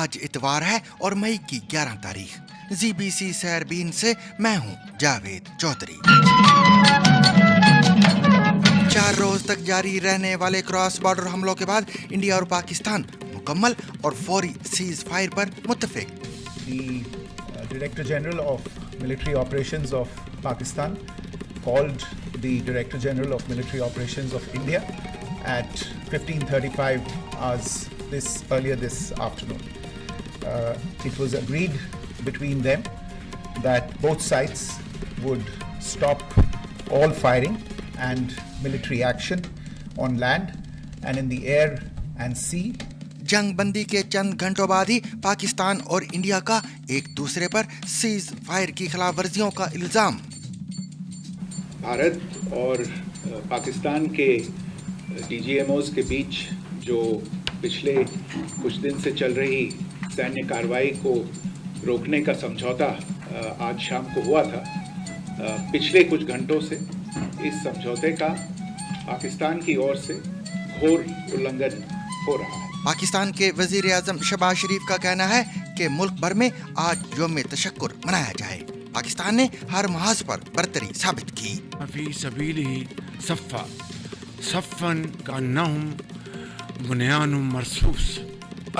آج اتوار ہے اور مئی کی 11 تاریخ. ZBC سیربین سے میں ہوں جاوید چودھری. 4 روز تک جاری رہنے والے کراس بارڈر حملوں کے بعد انڈیا اور پاکستان مکمل اور فوری سیز فائر پر متفق. The Director General of Military Operations of Pakistan called the Director General of Military Operations of India at 15:35 hours earlier this afternoon. It was agreed between them that both sides would stop all firing and military action on land and in the air and sea. جنگ بندی کے چند گھنٹوں بعد ہی پاکستان اور India کا ایک دوسرے پر سیز فائر کی خلاف ورزیوں کا الزام. بھارت اور پاکستان کے DGMOs کے بیچ جو پچھلے کچھ دن سے چل رہی سینیہ کارروائی کو روکنے کا سمجھوتا آج شام کو ہوا تھا. پچھلے کچھ گھنٹوں سے اس سمجھوتے کا پاکستان کی اور سے گھور النگھن ہو رہا ہے. پاکستان کے وزیر اعظم شہباز شریف کا کہنا ہے کہ ملک بھر میں آج یوم تشکر منایا جائے. پاکستان نے ہر محاذ پر برتری ثابت کی. فی سبیلہ صفا صفن کانہم بنیان مرصوص.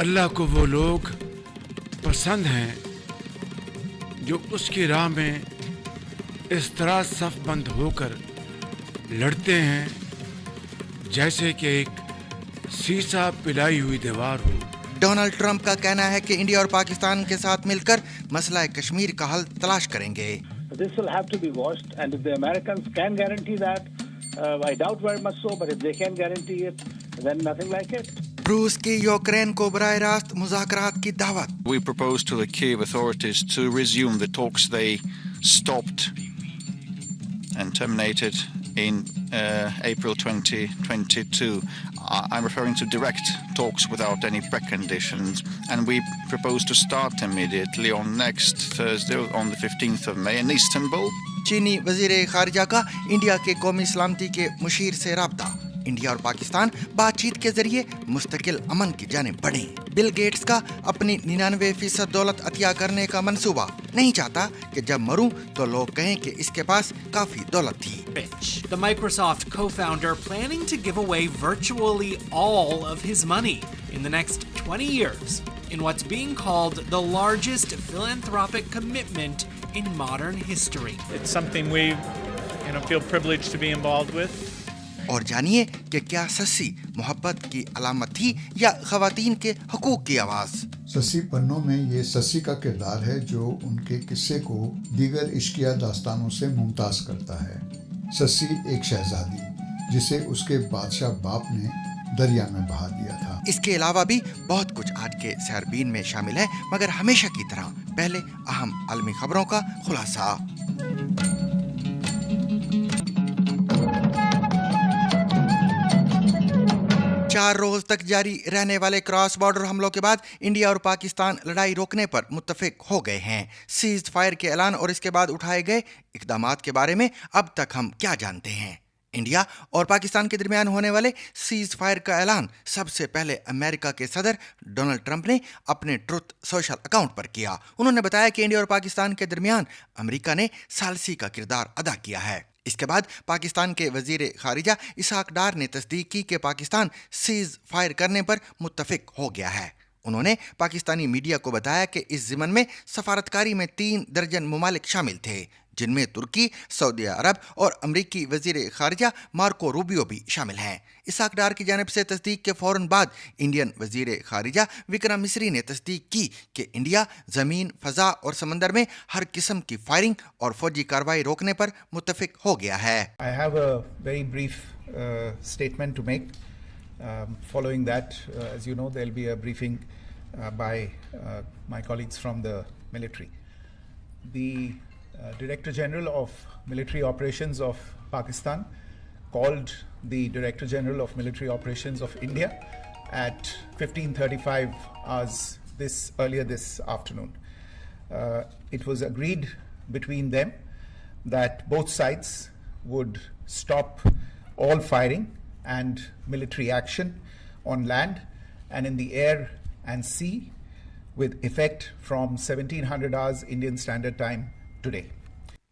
اللہ کو وہ لوگ پسند ہیں جو اس کی راہ میں اس طرح صف بند ہو کر لڑتے ہیں جیسے کہ ایک سیسا پلائی ہوئی دیوار ہو. ڈونلڈ ٹرمپ کا کہنا ہے کہ انڈیا اور پاکستان کے ساتھ مل کر مسئلہ کشمیر کا حل تلاش کریں گے. This will have to be watched, and if the Americans can guarantee that, I doubt very much so, but if they can guarantee it, then nothing like it. روس کی یوکرین کو براہ راست مذاکرات کی دعوت. We propose to the Kyiv authorities to resume the talks they stopped and terminated in April 2022. I'm referring to direct talks without any preconditions, and we propose to start immediately on next Thursday, on the 15th of May in Istanbul. چینی وزیر خارجہ کا India کے قومی سلامتی کے مشیر سے رابطہ. انڈیا اور پاکستان بات چیت کے ذریعے مستقل امن کی جانب بڑھیں. بل گیٹس کا اپنی 99% دولت عطیہ کرنے کا منصوبہ. نہیں چاہتا کہ جب مروں تو لوگ کہیں کہ اس کے پاس کافی دولت تھی. The Microsoft co-founder planning to give away virtually all of his money in the next 20 years in what's being called the largest philanthropic commitment in modern history. It's something we feel privileged to be involved with. اور جانیے کہ کیا سسی محبت کی علامت تھی یا خواتین کے حقوق کی آواز. سسی پنوں میں یہ سسی کا کردار ہے جو ان کے قصے کو دیگر عشقیہ داستانوں سے ممتاز کرتا ہے. سسی ایک شہزادی جسے اس کے بادشاہ باپ نے دریا میں بہا دیا تھا. اس کے علاوہ بھی بہت کچھ آج کے سیربین میں شامل ہے، مگر ہمیشہ کی طرح پہلے اہم عالمی خبروں کا خلاصہ. چار روز تک جاری رہنے والے کراس بارڈر حملوں کے بعد انڈیا اور پاکستان لڑائی روکنے پر متفق ہو گئے ہیں. سیز فائر کے اعلان اور اس کے بعد اٹھائے گئے اقدامات کے بارے میں اب تک ہم کیا جانتے ہیں؟ انڈیا اور پاکستان کے درمیان ہونے والے سیز فائر کا اعلان سب سے پہلے امریکہ کے صدر ڈونلڈ ٹرمپ نے اپنے ٹروتھ سوشل اکاؤنٹ پر کیا. انہوں نے بتایا کہ انڈیا اور پاکستان کے درمیان امریکہ نے ثالثی کا کردار ادا کیا ہے. اس کے بعد پاکستان کے وزیر خارجہ اسحاق ڈار نے تصدیق کی کہ پاکستان سیز فائر کرنے پر متفق ہو گیا ہے. انہوں نے پاکستانی میڈیا کو بتایا کہ اس ضمن میں سفارتکاری میں 3 درجن ممالک شامل تھے، جن میں ترکی، سعودی عرب اور امریکی وزیر خارجہ مارکو روبیو بھی شامل ہیں. اسحاق ڈار کی جانب سے تصدیق کے فوراً بعد انڈین وزیر خارجہ وکرم مسری نے تصدیق کی کہ انڈیا زمین، فضا اور سمندر میں ہر قسم کی فائرنگ اور فوجی کارروائی روکنے پر متفق ہو گیا ہے. I have a very brief statement to make. Following that, as you know, there will be a briefing by my colleagues from the military. The Director General of Military Operations of Pakistan called the Director General of Military Operations of India at 15:35 hours earlier this afternoon. It was agreed between them that both sides would stop all firing and military action on land and in the air and sea with effect from 1700 hours Indian Standard Time today.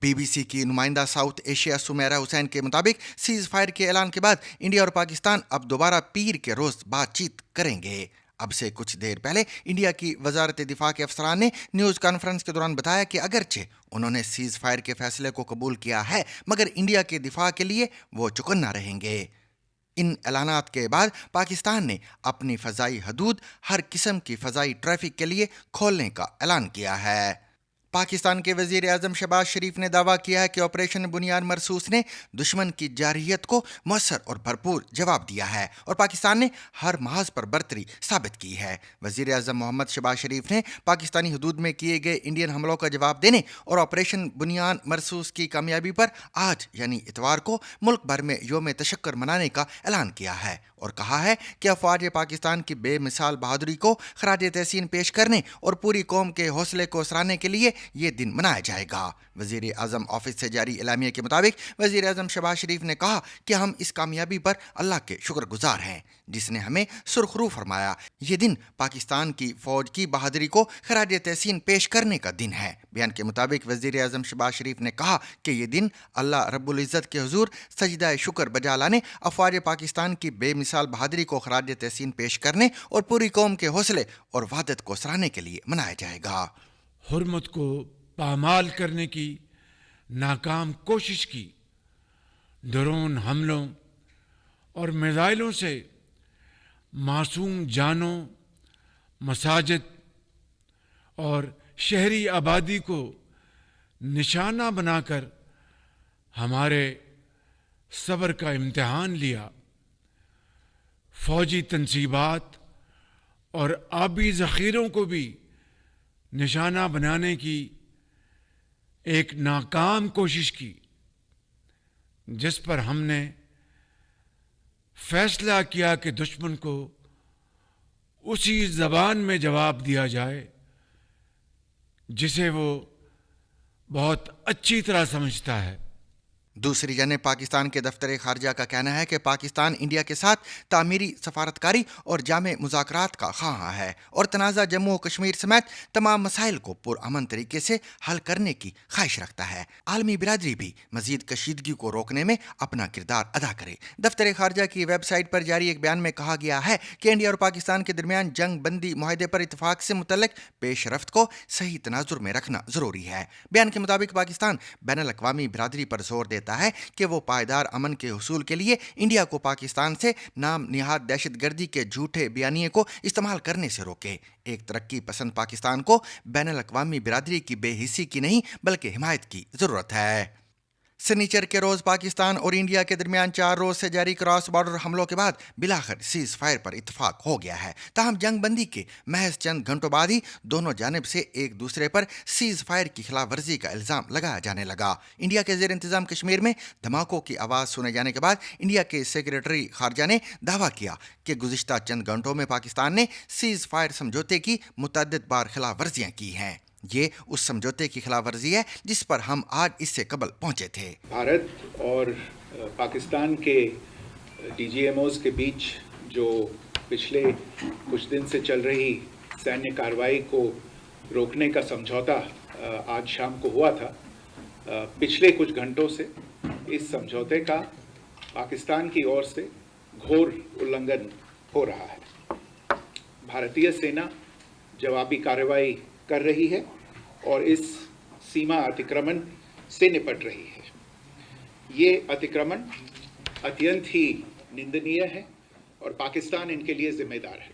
BBC की नुमाइंदा south Asia Sumera Hussain के मुताबिक cease fire के ऐलान के बाद India और पाकिस्तान अब दोबारा पीर के रोज बातचीत करेंगे। अब से कुछ देर पहले इंडिया की वजारत दिफा के अफसरान ने न्यूज़ कॉन्फ्रेंस के दौरान बताया कि अगरचे उन्होंने सीज फायर के फैसले को कबूल किया है, मगर इंडिया के दिफा के लिए वो चौकन्ना रहेंगे। इन ऐलानात के बाद पाकिस्तान ने अपनी फ़ज़ाई हदूद हर किस्म की फ़ज़ाई ट्रैफिक के लिए खोलने का ऐलान किया है। पाकिस्तान के वज़ीर आज़म शहबाज शरीफ ने दावा किया है कि ऑपरेशन बुनियाद मरसूस ने दुश्मन की जारहियत को मौसर और भरपूर जवाब दिया है और पाकिस्तान ने हर महाज पर बरतरी साबित की है। वज़ीर आज़म मोहम्मद शहबाज शरीफ ने पाकिस्तानी हदूद में किए गए इंडियन हमलों का जवाब देने और ऑपरेशन बुनियाद मरसूस की कामयाबी पर आज यानी इतवार को मुल्क भर में योम तशक्कर मनाने का ऐलान किया है और कहा है कि अफवाज पाकिस्तान की बेमिसाल बहादुरी को खराज तहसीन पेश करने और पूरी कौम के हौसले को सराहने के लिए ये दिन मनाया जाएगा। वज़ीर आज़म ऑफिस से जारी एलामिया के मुताबिक वज़ीर आज़म शहबाज शरीफ ने कहा कि हम इस कामयाबी पर अल्लाह के शुक्रगुजार हैं जिसने हमें सुरखरू फरमाया। ये दिन पाकिस्तान की फ़ौज की बहादुरी को खराज तहसीन पेश करने का दिन है। बयान के मुताबिक वज़ीर आज़म शहबाज शरीफ ने कहा कि ये दिन अल्लाह रब्बुल इज़्ज़त के हुज़ूर सजदा शुक्र बजा लाने, अफवाज पाकिस्तान की बेमिसाल बहादुरी को खराज तहसीन पेश करने और पूरी कौम के हौसले और वहदत को सराहने के लिए मनाया जाएगा। हुर्मत को पामाल करने की नाकाम कोशिश की ड्रोन हमलों और मिसाइलों से मासूम जानों, मसाजिद और शहरी आबादी को निशाना बनाकर हमारे सब्र का इम्तिहान लिया। फौजी तंसीबात और आबी ज़ख़ीरों को भी निशाना बनाने की एक नाकाम कोशिश की, जिस पर हमने फैसला किया कि दुश्मन को उसी ज़बान में जवाब दिया जाए जिसे वो बहुत अच्छी तरह समझता है। दूसरी जानिब पाकिस्तान के दफ्तर खारजा का कहना है कि पाकिस्तान इंडिया के साथ तामीरी सफारतकारी और जामे मुज़ाकरात का ख़्वाह है और तनाज़ा जम्मू और कश्मीर समेत तमाम मसाइल को पुरअमन तरीके से हल करने की ख्वाहिश रखता है। आलमी बिरादरी भी मज़ीद कशीदगी को रोकने में अपना किरदार अदा करे। दफ्तर खारजा की वेबसाइट पर जारी एक बयान में कहा गया है कि इंडिया और पाकिस्तान के दरमियान जंग बंदी मुआहदे पर इतफाक़ से मुतल्लिक़ पेशरफ्त को सही तनाजुर में रखना ज़रूरी है। बयान के मुताबिक पाकिस्तान बैनुल-अक़वामी बिरादरी पर जोर देता है कि वो पायदार अमन के हुसूल के लिए इंडिया को पाकिस्तान से नाम निहाद दहशतगर्दी के झूठे बयानिए को इस्तेमाल करने से रोके। एक तरक्की पसंद पाकिस्तान को बैनुल-अक़वामी बिरादरी की बेहिसी की नहीं बल्कि हिमायत की ज़रूरत है। सनीचर के रोज़ पाकिस्तान और इंडिया के दरमियान 4 रोज़ से जारी क्रॉस बॉर्डर हमलों के बाद बिलाखिर सीज़ फायर पर इत्तफाक हो गया है। ताहम जंग बंदी के महज चंद घंटों बाद ही दोनों जानिब से एक दूसरे पर सीज़ फायर की खिलाफ वर्जी का इल्ज़ाम लगाया जाने लगा। इंडिया के ज़ेर इंतज़ाम कश्मीर में धमाकों की आवाज़ सुने जाने के बाद इंडिया के सेक्रेटरी खारजा ने दावा किया कि गुज़िश्ता चंद घंटों में पाकिस्तान ने सीज़ फायर समझौते की मुतअद्दिद बार खिलाफ वर्जियाँ की हैं। ये उस समझौते की खिलाफ वर्जी है जिस पर हम आज इससे कबल पहुंचे थे। भारत और पाकिस्तान के डीजीएमओज के बीच जो पिछले कुछ दिन से चल रही सैन्य कार्रवाई को रोकने का समझौता आज शाम को हुआ था, पिछले कुछ घंटों से इस समझौते का पाकिस्तान की ओर से घोर उल्लंघन हो रहा है। भारतीय सेना जवाबी कार्रवाई कर रही है और इस सीमा अतिक्रमण से निपट रही है। ये अतिक्रमण अत्यंत ही निंदनीय है और पाकिस्तान इनके लिए जिम्मेदार है।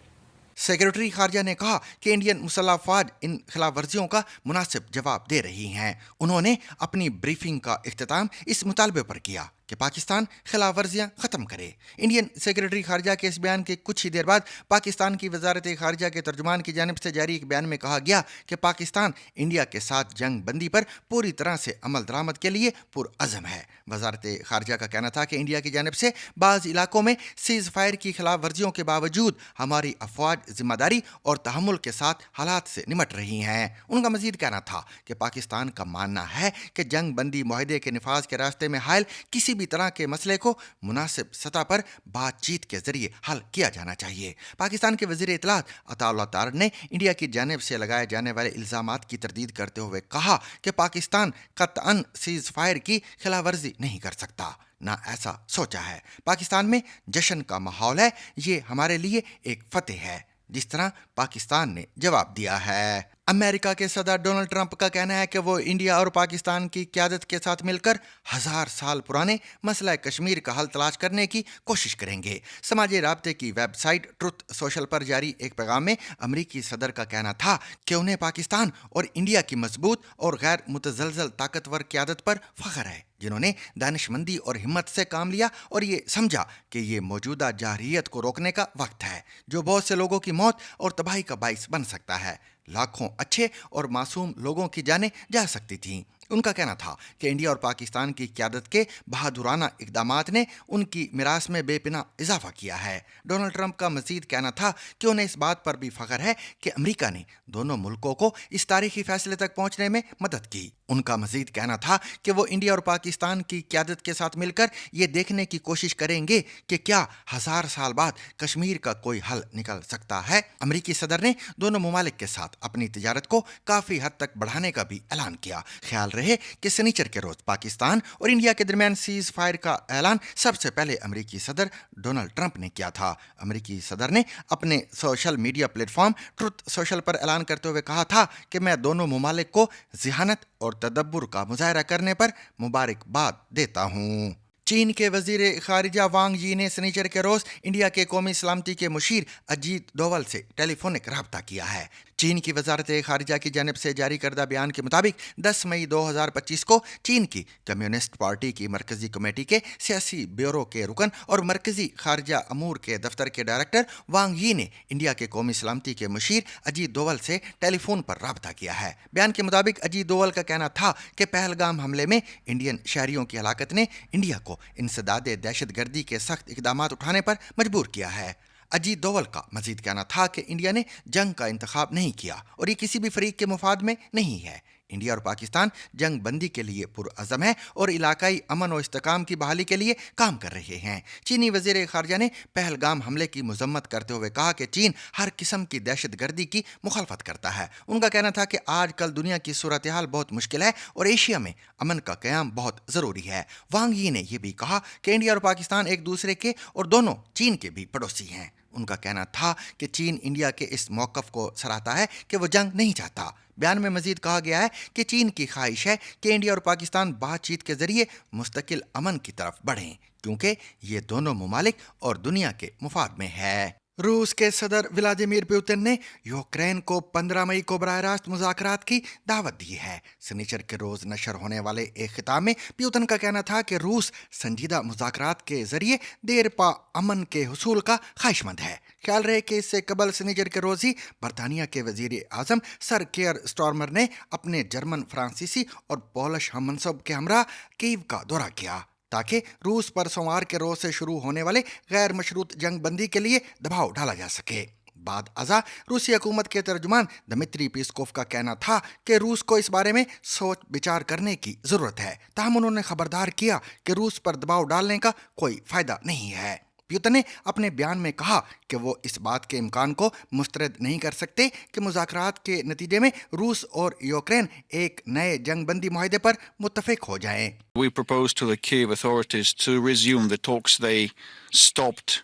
सेक्रेटरी खारजा ने कहा कि इंडियन मुसल्लह अफवाज इन खिलाफ वर्जियों का मुनासिब जवाब दे रही हैं। उन्होंने अपनी ब्रीफिंग का इख्तिताम इस मुतालबे पर किया कि पाकिस्तान खिलाफ वर्जियाँ ख़त्म करे। इंडियन सेक्रेटरी खारजा के इस बयान के कुछ ही देर बाद पाकिस्तान की वजारत खारजा के तर्जुमान की जानिब से जारी एक बयान में कहा गया कि पाकिस्तान इंडिया के साथ जंग बंदी पर पूरी तरह से अमल दरामद के लिए पुरअज़म है। वजारत खारजा का कहना था कि इंडिया की जानिब से बाज़ इलाकों में सीज़ फायर की खिलाफ वर्जियों के बावजूद हमारी अफवाज जिम्मेदारी और तहम्मुल के साथ हालात से निमट रही हैं। उनका मजीद कहना था कि पाकिस्तान का मानना है कि जंग बंदी मुआहदे के निफाज के रास्ते में हायल किसी भी तरह के मसले को मुनासिब सतह पर बातचीत के जरिए हल किया जाना चाहिए। पाकिस्तान के वज़ीर इत्तलात अताउल्लाह तार ने इंडिया की जानिब से लगाए जाने वाले इल्ज़ामात की तरदीद करते हुए कहा कि पाकिस्तान कतअन सीज़ फायर की खिलाफवर्जी नहीं कर सकता, ना ऐसा सोचा है। पाकिस्तान में जश्न का माहौल है, ये हमारे लिए एक फतेह है, जिस तरह पाकिस्तान ने जवाब दिया है। अमेरिका के सदर डोनाल्ड ट्रंप का कहना है कि वो इंडिया और पाकिस्तान की क़यादत के साथ मिलकर 1000 साल पुराने मसला कश्मीर का हल तलाश करने की कोशिश करेंगे। समाजी राब्ते की वेबसाइट ट्रुथ सोशल पर जारी एक पैगाम में अमरीकी सदर का कहना था कि उन्हें पाकिस्तान और इंडिया की मजबूत और गैर मुतज़लज़ल ताकतवर क़यादत पर फ़ख्र है, जिन्होंने दानिशमंदी और हिम्मत से काम लिया और ये समझा कि ये मौजूदा जारहियत को रोकने का वक्त है, जो बहुत से लोगों की मौत और तबाही का बाइस बन सकता है। लाखों अच्छे और मासूम लोगों की जानें जा सकती थीं। उनका कहना था कि इंडिया और पाकिस्तान की क़यादत के बहादुराना इक़दामात ने उनकी मिरास में बेपना इजाफा किया है। डोनाल्ड ट्रंप का मज़ीद कहना था कि उन्हें इस बात पर भी फ़ख्र है कि अमेरिका ने दोनों मुल्कों को इस तारीखी फैसले तक पहुंचने में मदद की। उनका मज़ीद कहना था कि वो इंडिया और पाकिस्तान की क़यादत के साथ मिलकर ये देखने की कोशिश करेंगे कि क्या 1000 साल बाद कश्मीर का कोई हल निकल सकता है। अमेरिकी सदर ने दोनों ममालिक के साथ अपनी तिजारत को काफ़ी हद तक बढ़ाने का भी ऐलान किया। ख्याल रहे कि शनिचर के रोज पाकिस्तान और इंडिया के दरमियान सीज फायर का ऐलान सबसे पहले अमेरिकी सदर डोनाल्ड ट्रंप ने किया था। अमेरिकी सदर ने अपने social media platform truth social पर ऐलान करते हुए कहा था कि मैं दोनों ममालिक को ज़िहानत और तदब्बुर का मुजाहरा करने पर मुबारकबाद देता हूँ। चीन के वजीर खारिजा वांग यी ने शनिचर के रोज इंडिया के कौमी सलामती के मुशीर अजीत डोवल से टेलीफोनिक रब्ता किया है। चीन की वजारत खारिजा की जानिब से जारी करदा बयान के मुताबिक 10 मई 2025 को चीन की कम्युनिस्ट पार्टी की मरकजी कमेटी के सियासी ब्यूरो के रुकन और मरकजी खारिजा अमूर के दफ्तर के डायरेक्टर वांग यी ने इंडिया के कौमी सलामती के मुशीर अजीत डोवल से टेलीफोन पर रब्ता किया है। बयान के मुताबिक अजीत डोवल का कहना था कि पहलगाम हमले में इंडियन शहरियों की हलाकत ने इंडिया को इंसदादे दहशतगर्दी के सख्त इक़दामात उठाने पर मजबूर किया है। अजीत डोवल का मजीद कहना था कि इंडिया ने जंग का इंतखाब नहीं किया और ये किसी भी फरीक के मुफाद में नहीं है। इंडिया और पाकिस्तान जंग बंदी के लिए पुरअज़म है और इलाकाई अमन और इस्तेकाम की बहाली के लिए काम कर रहे हैं। चीनी वज़ीर ख़ारिजा ने पहलगाम हमले की मज़म्मत करते हुए कहा कि चीन हर किस्म की दहशतगर्दी की मुखालफत करता है। उनका कहना था कि आजकल दुनिया की सूरत हाल बहुत मुश्किल है और एशिया में अमन का क़याम बहुत ज़रूरी है। वांग यी ने यह भी कहा कि इंडिया और पाकिस्तान एक दूसरे के और दोनों चीन के भी पड़ोसी हैं। उनका कहना था कि चीन इंडिया के इस मौक़िफ़ को सराहता है कि वो जंग नहीं चाहता। बयान में मजीद कहा गया है कि चीन की ख्वाहिश है कि इंडिया और पाकिस्तान बातचीत के जरिए मुस्तकिल अमन की तरफ बढ़ें, क्योंकि ये दोनों ममालिक और दुनिया के मुफाद में है। रूस के सदर व्लादिमीर पुतिन ने यूक्रेन को 15 मई को बराह रास्त मुज़ाकरात की दावत दी है। शनिचर के रोज नशर होने वाले एक खिताब में पुतिन का कहना था कि रूस संजीदा मुज़ाकरात के जरिए देर पा अमन के हुसूल का ख्वाहिशमंद है। ख्याल रहे कि इससे कबल शनिचर के रोज ही बरतानिया के वजीर आज़म सर केयर स्टॉर्मर ने अपने जर्मन, फ्रांसीसी और पोलिश हममनसब के हमरा कीव का दौरा किया ताकि रूस पर सोमवार के रोज से शुरू होने वाले गैर मशरूत जंग बंदी के लिए दबाव डाला जा सके। बाद अज़ा रूसी हुकूमत के तर्जुमान दमित्री पेस्कोव का कहना था कि रूस को इस बारे में सोच विचार करने की ज़रूरत है। ताहम उन्होंने खबरदार किया कि रूस पर दबाव डालने का कोई फ़ायदा नहीं है। पुतिन ने अपने बयान में कहा कि वो इस बात के इम्कान को मुस्तरद नहीं कर सकते कि मुज़ाकरात के नतीजे में रूस और यूक्रेन एक नए जंग बंदी मुआहदे पर मुत्तफिक हो जाएं। We propose to the Kyiv authorities to resume the talks they stopped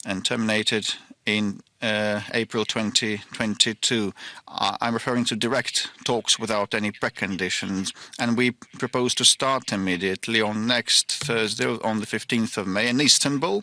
and terminated in April 2022. I'm referring to direct talks without any preconditions, and we propose to start immediately on next Thursday, on the 15th of May in Istanbul.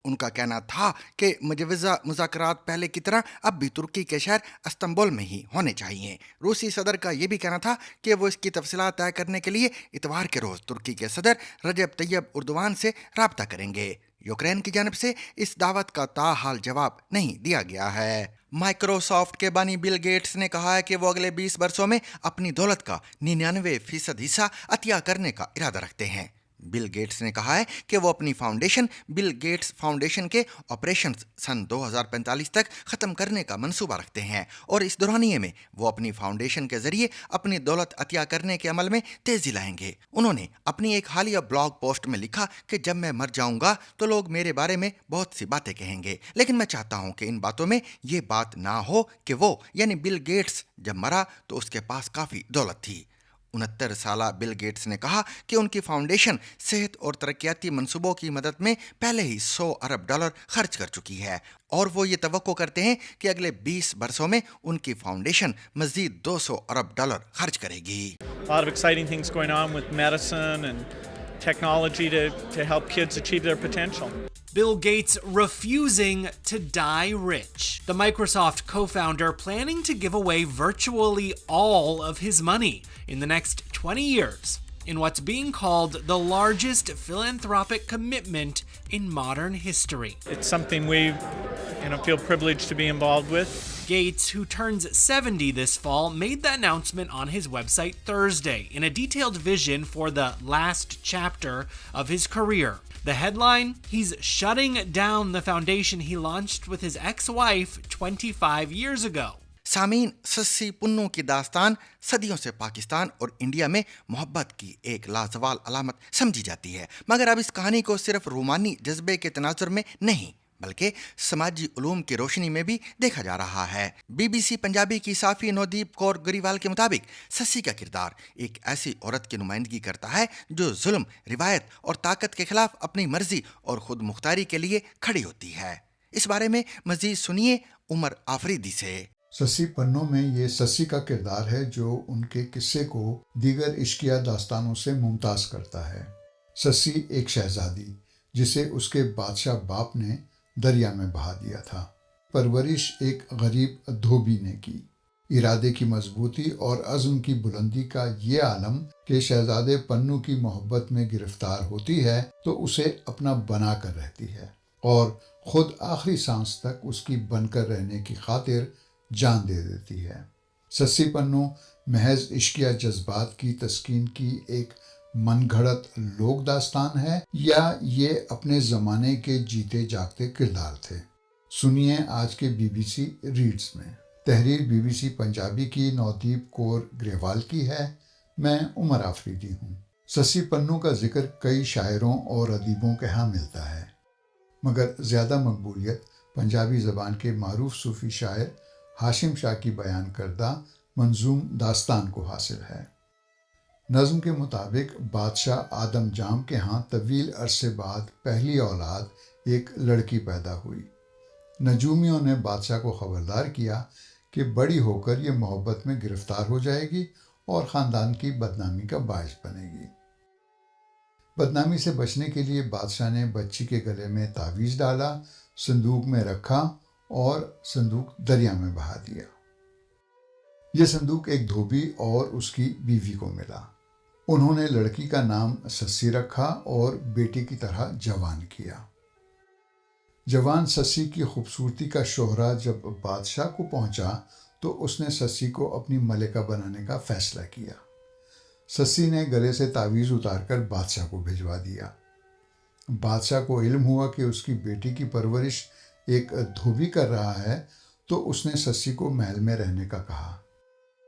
उनका कहना था कि मुजवज़ा मुज़ाकरात पहले की तरह अब भी तुर्की के शहर इस्तांबुल में ही होने चाहिए। रूसी सदर का यह भी कहना था कि वो इसकी तफसीलात तय करने के लिए इतवार के रोज़ तुर्की के सदर रजब तैयब उर्दवान से रब्ता करेंगे। यूक्रेन की जानिब से इस दावत का ताहाल जवाब नहीं दिया गया है। माइक्रोसॉफ्ट के बानी बिल गेट्स ने कहा है कि वो अगले 20 वर्षों में अपनी दौलत का 99% हिस्सा अतिया करने का इरादा रखते हैं। बिल गेट्स ने कहा है कि वो अपनी फाउंडेशन बिल गेट्स फाउंडेशन के ऑपरेशंस सन 2045 तक खत्म करने का मंसूबा रखते हैं और इस दौरानिये में वो अपनी फाउंडेशन के जरिए अपनी दौलत अतिया करने के अमल में तेजी लाएंगे। उन्होंने अपनी एक हालिया ब्लॉग पोस्ट में लिखा कि जब मैं मर जाऊंगा तो लोग मेरे बारे में बहुत सी बातें कहेंगे, लेकिन मैं चाहता हूं कि इन बातों में ये बात ना हो कि वो यानी बिल गेट्स जब मरा तो उसके पास काफी दौलत थी। 69 साला बिल गेट्स ने कहा कि उनकी फाउंडेशन सेहत और तरक्याती मंसूबों की मदद में पहले ही $100 अरब खर्च कर चुकी है और वो ये तवक्को करते हैं कि अगले 20 बरसों में उनकी फाउंडेशन मजीद $200 अरब खर्च करेगी। A lot of exciting things going on with medicine and technology to help kids achieve their potential. Bill Gates refusing to die rich. The Microsoft co-founder planning to give away virtually all of his money in the next 20 years in what's being called the largest philanthropic commitment in modern history. It's something we feel privileged to be involved with. Gates, who turns 70 this fall, made the announcement on his website Thursday in a detailed vision for the last chapter of his career. The headline, he's shutting down the foundation he launched with his ex-wife 25 years ago. सामीन, सस्सी पुन्नू की दास्तान सदियों से पाकिस्तान और India में मोहब्बत की एक लाजवाल अलामत समझी जाती है, मगर अब इस कहानी को सिर्फ रोमानी जज्बे के तनाजुर में नहीं बल्कि समाजी उलूम की रोशनी में भी देखा जा रहा है। BBC पंजाबी की साफी नौदीप कौर गरीवाल के मुताबिक सस्सी का किरदार एक ऐसी औरत की नुमाइंदगी करता है जो जुल्म, रिवायत और ताकत के खिलाफ अपनी मर्जी और खुद मुख्तारी के लिए खड़ी होती है। इस बारे में मजीद सुनिए उमर आफरीदी से। सस्सी पन्नों में ये सस्सी का किरदार है जो उनके किस्से को दीगर इश्किया दास्तानों से मुमताज करता है। सस्सी एक शहजादी जिसे उसके बादशाह बाप ने दरिया में बहा दिया था। परवरिश एक गरीब धोबी ने की। इरादे की मजबूती और अज़्म की बुलंदी का ये आलम कि शहजादे पन्नू की मोहब्बत में गिरफ्तार होती है तो उसे अपना बना कर रहती है और खुद आखिरी सांस तक उसकी बनकर रहने की खातिर जान दे देती है। सस्सी पन्नू महज इश्किया जज्बात की तस्कीन की एक मनगढ़ंत लोक दास्तान है या ये अपने ज़माने के जीते जागते किरदार थे? सुनिए आज के BBC रीड्स में। तहरीर BBC पंजाबी की नौदीप कौर ग्रेवाल की है। मैं उमर आफरीदी हूँ। सस्सी पन्नू का जिक्र कई शायरों और अदीबों के यहाँ मिलता है, मगर ज़्यादा मकबूलियत पंजाबी ज़बान के मारूफ सूफ़ी शायर हाशिम शाह की बयान करदा मंजूम दास्तान को हासिल है। नज़्म के मुताबिक बादशाह आदम जाम के यहाँ तवील अरसे बाद पहली औलाद एक लड़की पैदा हुई। नजूमियों ने बादशाह को ख़बरदार किया कि बड़ी होकर ये मोहब्बत में गिरफ्तार हो जाएगी और ख़ानदान की बदनामी का बायस बनेगी। बदनामी से बचने के लिए बादशाह ने बच्ची के गले में तावीज़ डाला, संदूक में रखा और संदूक दरिया में बहा दिया। ये संदूक एक धोबी और उसकी बीवी को मिला। उन्होंने लड़की का नाम सस्सी रखा और बेटी की तरह जवान किया। जवान सस्सी की खूबसूरती का शोहरा जब बादशाह को पहुंचा तो उसने सस्सी को अपनी मलिका बनाने का फैसला किया। सस्सी ने गले से तावीज़ उतारकर बादशाह को भिजवा दिया। बादशाह को इल्म हुआ कि उसकी बेटी की परवरिश एक धोबी कर रहा है तो उसने सस्सी को महल में रहने का कहा।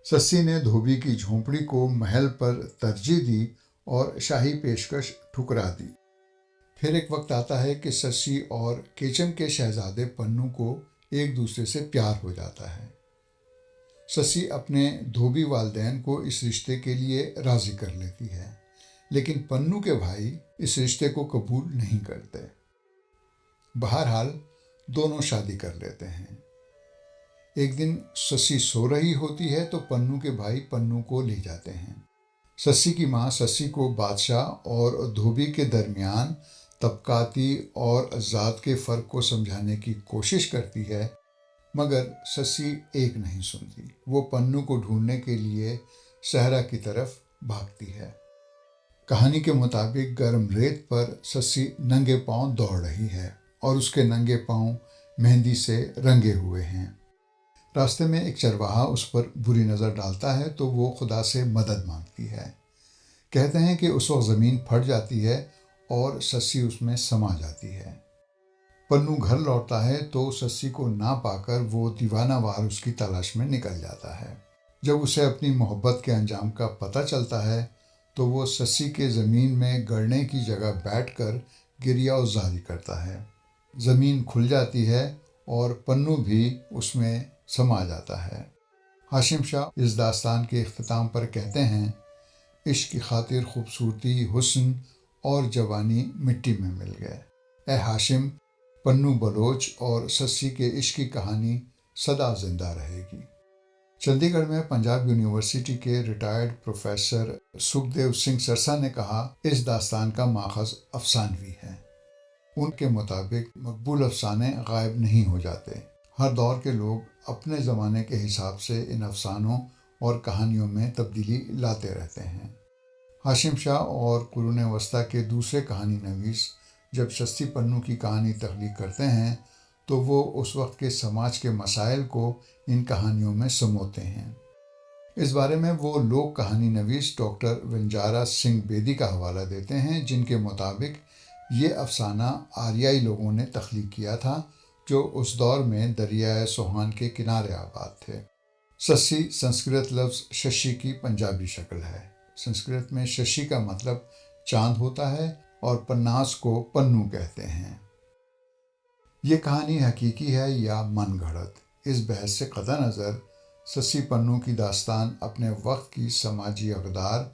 सस्सी ने धोबी की झोंपड़ी को महल पर तरजीह दी और शाही पेशकश ठुकरा दी। फिर एक वक्त आता है कि सस्सी और केचम के शहजादे पन्नू को एक दूसरे से प्यार हो जाता है। सस्सी अपने धोबी वालिदैन को इस रिश्ते के लिए राज़ी कर लेती है, लेकिन पन्नू के भाई इस रिश्ते को कबूल नहीं करते। बहरहाल दोनों शादी कर लेते हैं। एक दिन सस्सी सो रही होती है तो पन्नू के भाई पन्नू को ले जाते हैं। सस्सी की माँ सस्सी को बादशाह और धोबी के दरमियान तबकाती और ज़ात के फ़र्क को समझाने की कोशिश करती है, मगर सस्सी एक नहीं सुनती। वो पन्नू को ढूंढने के लिए सहरा की तरफ भागती है। कहानी के मुताबिक गर्म रेत पर सस्सी नंगे पांव दौड़ रही है और उसके नंगे पांव मेहंदी से रंगे हुए हैं। रास्ते में एक चरवाहा उस पर बुरी नज़र डालता है तो वो खुदा से मदद मांगती है। کہتے ہیں کہ اس وقت زمین پھٹ جاتی ہے اور سسی اس میں سما جاتی ہے۔ پنو گھر لوٹتا ہے تو سسی کو نہ پا کر وہ دیوانہ وار اس کی تلاش میں نکل جاتا ہے۔ جب اسے اپنی محبت کے انجام کا پتہ چلتا ہے تو وہ سسی کے زمین میں گڑنے کی جگہ بیٹھ کر گریہ زاری کرتا ہے۔ زمین کھل جاتی ہے اور پنو بھی اس میں سما جاتا ہے۔ ہاشم شاہ اس داستان کے اختتام پر کہتے ہیں، عشق کی خاطر خوبصورتی، حسن اور جوانی مٹی میں مل گئے۔ اے ہاشم، پنو بلوچ اور سسی کے عشق کی کہانی سدا زندہ رہے گی۔ چندی گڑھ میں پنجاب یونیورسٹی کے ریٹائرڈ پروفیسر سکھدیو سنگھ سرسا نے کہا، اس داستان کا ماخذ افسانوی ہے۔ ان کے مطابق مقبول افسانے غائب نہیں ہو جاتے۔ ہر دور کے لوگ اپنے زمانے کے حساب سے ان افسانوں اور کہانیوں میں تبدیلی لاتے رہتے ہیں۔ ہاشم شاہ اور قرون وسطیٰ کے دوسرے کہانی نویس جب سسی پنو کی کہانی تخلیق کرتے ہیں تو وہ اس وقت کے سماج کے مسائل کو ان کہانیوں میں سموتے ہیں۔ اس بارے میں وہ لوک کہانی نویس ڈاکٹر ونجارا سنگھ بیدی کا حوالہ دیتے ہیں، جن کے مطابق یہ افسانہ آریائی لوگوں نے تخلیق کیا تھا جو اس دور میں دریائے سوہان کے کنارے آباد تھے۔ سسی سنسکرت لفظ ششی کی پنجابی شکل ہے۔ سنسکرت میں ششی کا مطلب چاند ہوتا ہے اور پناس کو پنو کہتے ہیں۔ یہ کہانی حقیقی ہے یا من گھڑت، اس بحث سے قطع نظر سسی پنو کی داستان اپنے وقت کی سماجی اقدار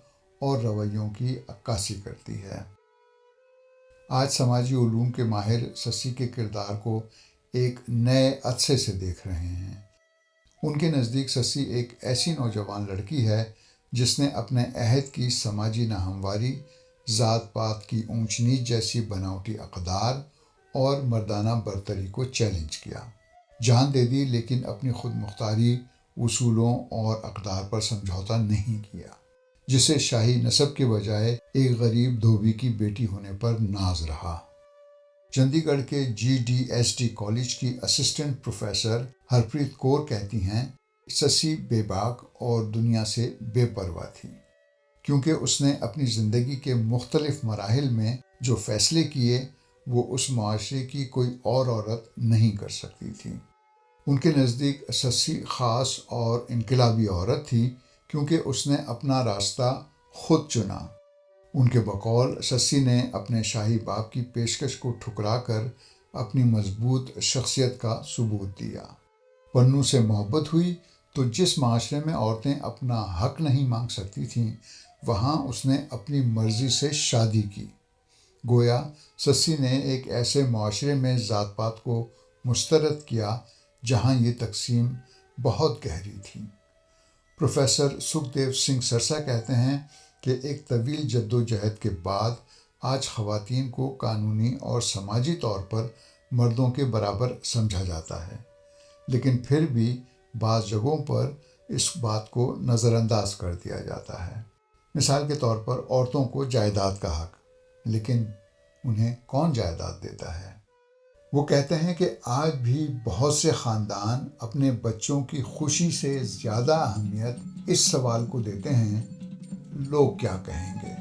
اور رویوں کی عکاسی کرتی ہے۔ آج سماجی علوم کے ماہر سسی کے کردار کو ایک نئے عدسے سے دیکھ رہے ہیں۔ ان کے نزدیک سسی ایک ایسی نوجوان لڑکی ہے جس نے اپنے عہد کی سماجی ناہمواری، ذات پات کی اونچ نیچ جیسی بناوٹی اقدار اور مردانہ برتری کو چیلنج کیا، جان دے دی، لیکن اپنی خود مختاری، اصولوں اور اقدار پر سمجھوتا نہیں کیا، جسے شاہی نسب کے بجائے ایک غریب دھوبی کی بیٹی ہونے پر ناز رہا۔ چندی گڑھ کے GDST کالج کی اسسٹنٹ پروفیسر ہرپریت کور کہتی ہیں، سسی بے باک اور دنیا سے بے پرواہ تھی، کیونکہ اس نے اپنی زندگی کے مختلف مراحل میں جو فیصلے کیے وہ اس معاشرے کی کوئی اور عورت نہیں کر سکتی تھی۔ ان کے نزدیک سسی خاص اور انقلابی عورت تھی کیونکہ اس نے اپنا راستہ خود چنا۔ ان کے بقول سسی نے اپنے شاہی باپ کی پیشکش کو ٹھکرا کر اپنی مضبوط شخصیت کا ثبوت دیا۔ پنو سے محبت ہوئی تو جس معاشرے میں عورتیں اپنا حق نہیں مانگ سکتی تھیں وہاں اس نے اپنی مرضی سے شادی کی۔ گویا سسی نے ایک ایسے معاشرے میں ذات پات کو مسترد کیا جہاں یہ تقسیم بہت گہری تھی۔ پروفیسر سکھدیو سنگھ سرسا کہتے ہیں کہ ایک طویل جد و جہد کے بعد آج خواتین کو قانونی اور سماجی طور پر مردوں کے برابر سمجھا جاتا ہے، لیکن پھر بھی بعض جگہوں پر اس بات کو نظر انداز کر دیا جاتا ہے۔ مثال کے طور پر عورتوں کو جائیداد کا حق، لیکن انہیں کون جائیداد دیتا ہے؟ وہ کہتے ہیں کہ آج بھی بہت سے خاندان اپنے بچوں کی خوشی سے زیادہ اہمیت اس سوال کو دیتے ہیں، لوگ کیا کہیں گے؟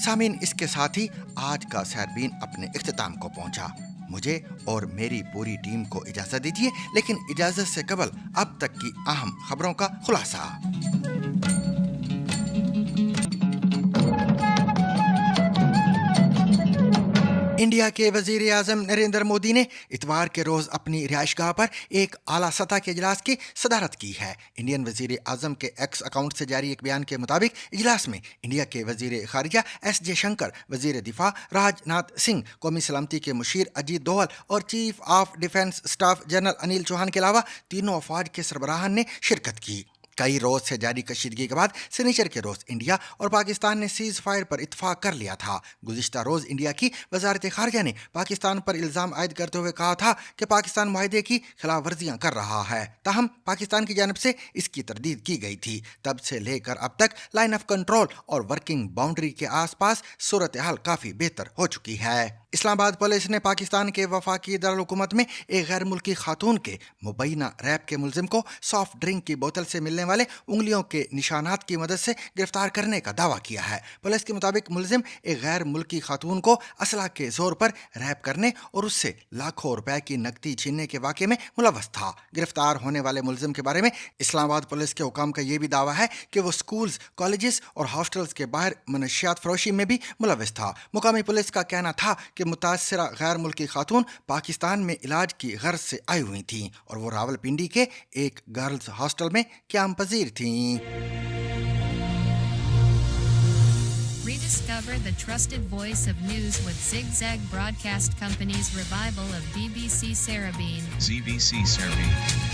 سامعین، اس کے ساتھ ہی آج کا سیربین اپنے اختتام کو پہنچا۔ مجھے اور میری پوری ٹیم کو اجازت دیجیے، لیکن اجازت سے قبل اب تک کی اہم خبروں کا خلاصہ۔ انڈیا کے وزیر اعظم نریندر مودی نے اتوار کے روز اپنی رہائش گاہ پر ایک اعلیٰ سطح کے اجلاس کی صدارت کی ہے۔ انڈین وزیر اعظم کے ایکس اکاؤنٹ سے جاری ایک بیان کے مطابق اجلاس میں انڈیا کے وزیر خارجہ ایس جے شنکر، وزیر دفاع راج ناتھ سنگھ، قومی سلامتی کے مشیر اجیت دوول اور chief of defence staff general Anil Chauhan کے علاوہ تینوں افواج کے سربراہان نے شرکت کی۔ کئی روز سے جاری کشیدگی کے بعد سنیچر کے روز انڈیا اور پاکستان نے سیز فائر پر اتفاق کر لیا تھا۔ گزشتہ روز انڈیا کی وزارت خارجہ نے پاکستان پر الزام عائد کرتے ہوئے کہا تھا کہ پاکستان معاہدے کی خلاف ورزیاں کر رہا ہے، تاہم پاکستان کی جانب سے اس کی تردید کی گئی تھی۔ تب سے لے کر اب تک لائن آف کنٹرول اور ورکنگ باؤنڈری کے آس پاس صورتحال کافی بہتر ہو چکی ہے۔ इस्लामाबाद पुलिस ने पाकिस्तान के वफाकी दारुल-हुकूमत में एक गैर मुल्की खातून के मुबैना रैप के मुलजिम को सॉफ्ट ड्रिंक की बोतल से मिलने वाले उंगलियों के निशानात की मदद से गिरफ्तार करने का दावा किया है। पुलिस के मुताबिक मुलजिम एक गैर मुल्की खातून को असला के जोर पर रैप करने और उससे लाखों रुपए की नकदी छीनने के वाक़े में मुलव्वस था। गिरफ्तार होने वाले मुलजिम के बारे में इस्लामाबाद पुलिस के हुकाम का ये भी दावा है कि वो स्कूल्स, कॉलेजेस और हॉस्टल्स के बाहर मनशियात फरोशी में भी मुलव्वस था। मुकामी पुलिस का कहना था कि मुतासरा गैर मुल्की खातून पाकिस्तान में इलाज की गर्ज से आई हुई थी और वो रावलपिंडी के एक गर्ल्स हॉस्टल में क़याम पजीर थीं। Rediscover the trusted voice of news with Zigzag Broadcast Company's revival of BBC Sarabeen. ZBC Sarabeen.